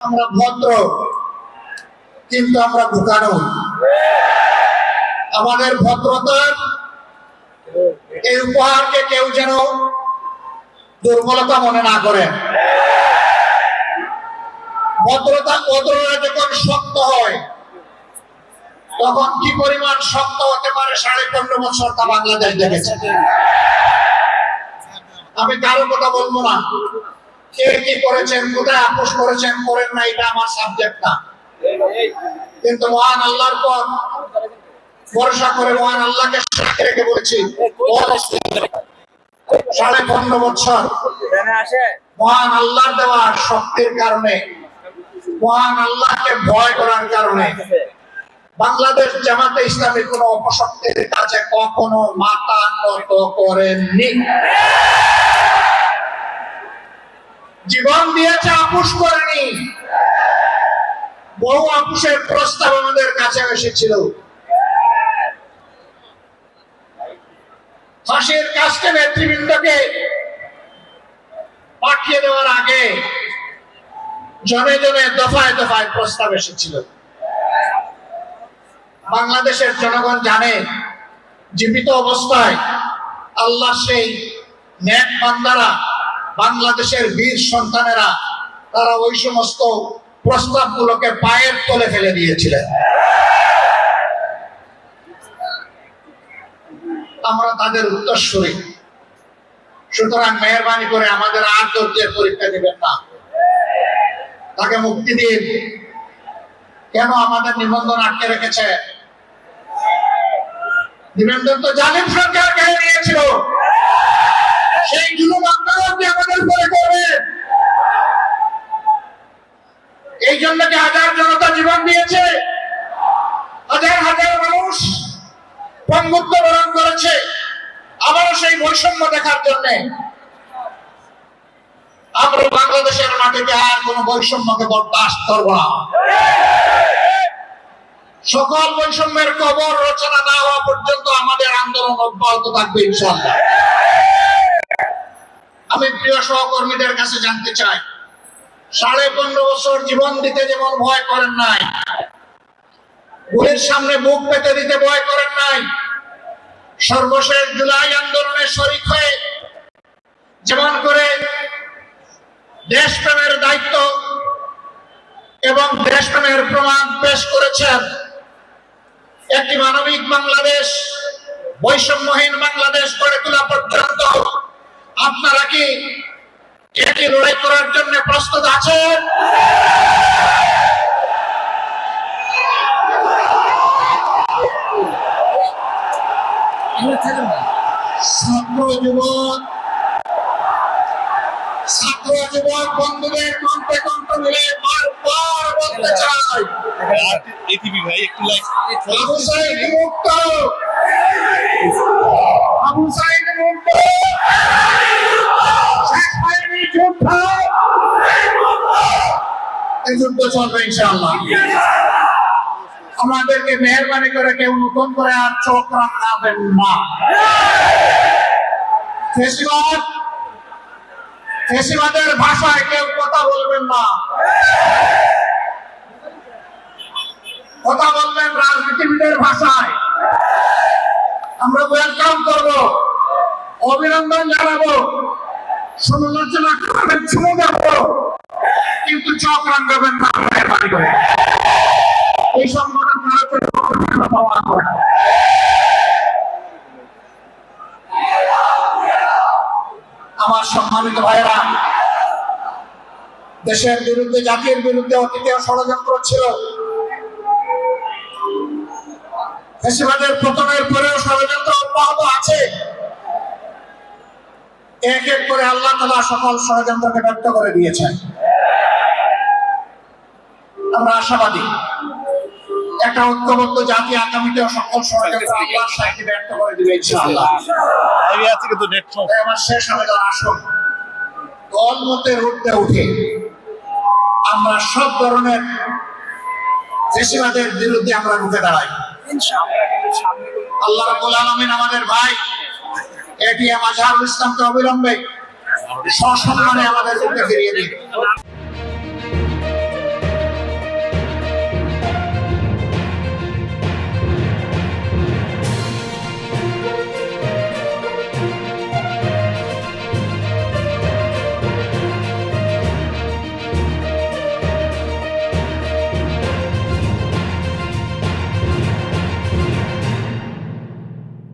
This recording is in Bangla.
আমরা ভদ্র, কিন্তু আমরা বোকা নই। আমাদের ভদ্রতার এই উপহারকে কেউ যেন দুর্বলতা মনে না করে। ভদ্রতা যখন শক্ত হয়, তখন কি পরিমাণ শক্ত হতে পারে 15.5 বছর তা বাংলাদেশ দেখেছে। আমি কারো কথা বলবো না, কে কি করেছেন, কোথায় আপোষ করেছেন করেন না, এটা আমার সাবজেক্ট না। কিন্তু মহান আল্লাহর পর ভরসা করে মহান আল্লাহকে সাক্ষী রেখে বলেছি, 15.5 বছর মহান আল্লাহর দেওয়া শক্তির কারণে, মহান আল্লাহকে ভয় করার কারণে বাংলাদেশ জামাতে ইসলামী কোন অপশক্তির কাছে কখনো মাথা নত করেননি। জীবন দিয়েছে, আপোষ করেনি। বহু আপোষের প্রস্তাব আমাদের কাছে এসেছিল। ফাঁসির কাজকে নেতৃবৃন্দকে পাঠিয়ে দেওয়ার আগে জনে জনে দফায় দফায় প্রস্তাব এসেছিল। বাংলাদেশের জনগণ জানে, জীবিত অবস্থায় আল্লাহ সেই নেক বান্দারা, বাংলাদেশের বীর সন্তানেরা, তারা ওই সমস্ত প্রস্তাবগুলোকে পায়ের তলে ফেলে দিয়েছিলেন। আমরা তাদের উত্তরসূরি। সুতরাং মেহরবানি করে আমাদের আর ধৈর্যের পরীক্ষা দিবেন না, তাকে মুক্তি দিন। কেন আমাদের নিবন্ধন আটকে রেখেছে? নিবন্ধন তো জালিম সরকার কেড়ে নিয়েছিল। সেই জুলুম আপনারা কি আমাদের উপরে করবেন? এই জন্য কি হাজার জনতা জীবন দিয়েছে, হাজার হাজার মানুষ পঙ্গুত্ব বরণ করেছে, আবারও সেই বৈষম্য দেখার জন্য। আমরা বাংলাদেশের মাটিতে আর কোন বৈষম্যকে বরদাস্ত করব না। সকল বৈষম্যের কবর রচনা না হওয়া পর্যন্ত আমাদের আন্দোলন অব্যাহত থাকবে ইনশাআল্লাহ। আমি প্রিয় সহকর্মীদের কাছে জানতে চাই, 15.5 বছর জীবন দিতে যেমন ভয় করেন নাই, গুলির সামনে বুক পেতে দিতে ভয় করেন নাই, সর্বশেষ জুলাই আন্দোলনে শরীক হয়ে যেমন করে দেশপ্রেমের দায়িত্ব এবং দেশপ্রেমের প্রমাণ পেশ করেছেন, একটি মানবিক বাংলাদেশ, বৈষম্যহীন বাংলাদেশ গড়ে তোলা পর্যন্ত আপনারা কি এটি লড়াই করার জন্য প্রস্তুত আছেন? ছাত্র যুবক বন্ধুদের কণ্ঠে কণ্ঠ মিলে বারবার বলতে চাই, আবু সাঈদ মুক্ত, আবু সাঈদ মুক্ত, শেখ হাসিনা যুদ্ধ, এই যুদ্ধ চলবে ইনশাআল্লাহ। আমাদেরকে মেহরবানি করে কেউ নতুন করে আর চোখ রাখবেন না। ফেসিবাদের ভাষায় কেউ কথা বলবেন না, কথা বলবেন রাজনীতিবিদের ভাষায়। আমরা ওয়েলকাম করব, অভিনন্দন জানাবো, সমালোচনা করবেন, শুনে যাবো, কিন্তু চোখ রাখবেন না মেহরবানি করে। এই সংগঠন ভারতের পাওয়া করে। আমার সম্মানিত ভাইরা, দেশের বিরুদ্ধে, জাতির বিরুদ্ধে অতীতে ষড়যন্ত্র ছিল। ফ্যাসিবাদের পতনের পরেও ষড়যন্ত্র অব্যাহত আছে। এক এক করে আল্লাহ তাআলা সকল ষড়যন্ত্রকে ব্যর্থ করে দিয়েছেন। আমরা আশাবাদী, একটা ঐক্যবদ্ধ জাতি আগামীতেও সকল ষড়যন্ত্র আল্লাহর সাহায্যে ব্যর্থ করে দিবে ইনশাআল্লাহ। আমার শেষ আবেদন, আসুন দল মতে রুখতে উঠে আমরা সব ধরনের ফ্যাসিবাদের বিরুদ্ধে আমরা রুখে দাঁড়াই আল্লাহ রাব্বুল আলামিন আমাদের ভাই এটিএম আজহারুল ইসলামকে অবিলম্বে সসম্মানে আমাদের ফিরিয়ে দিন।